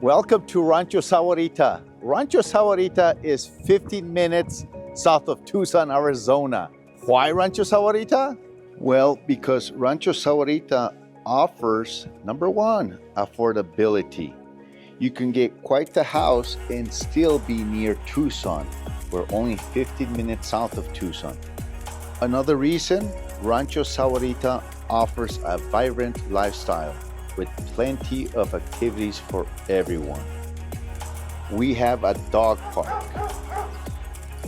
Welcome to Rancho Sahuarita. Rancho Sahuarita is 15 minutes south of Tucson, Arizona. Why Rancho Sahuarita? Well, because Rancho Sahuarita offers, number one, affordability. You can get quite the house and still be near Tucson. We're only 15 minutes south of Tucson. Another reason, Rancho Sahuarita offers a vibrant lifestyle with plenty of activities for everyone. We have a dog park.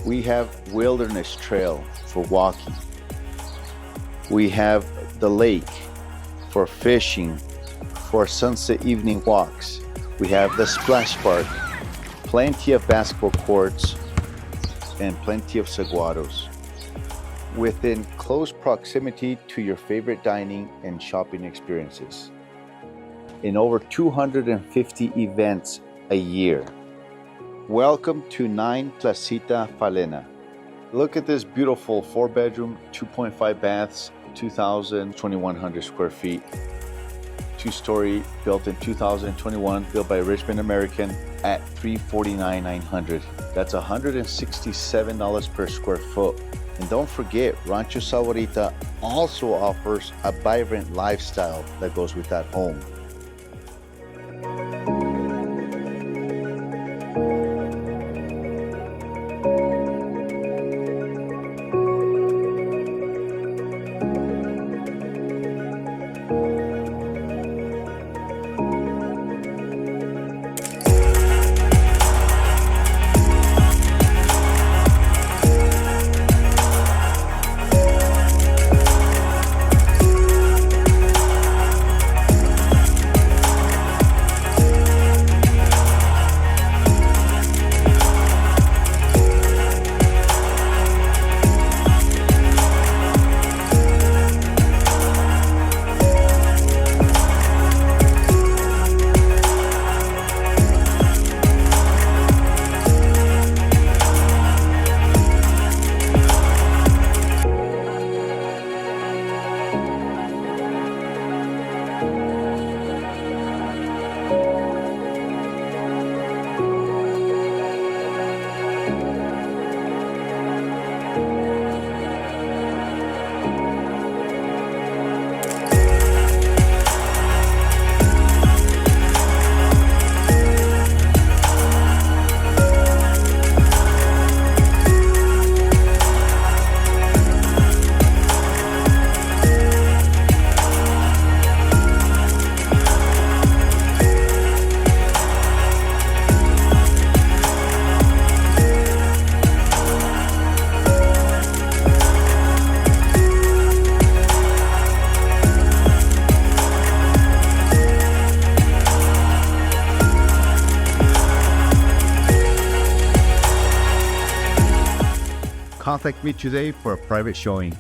We have wilderness trail for walking. We have the lake for fishing, for sunset evening walks. We have the splash park, plenty of basketball courts, and plenty of saguaros. Within close proximity to your favorite dining and shopping experiences. In over 250 events a year. Welcome to 9 Placita Falena. Look at this beautiful 4-bedroom, 2.5 baths, 2,100 square feet. 2-story, built in 2021, built by Richmond American at $349,900. That's $167 per square foot. And don't forget, Rancho Sahuarita also offers a vibrant lifestyle that goes with that home. Contact me today for a private showing.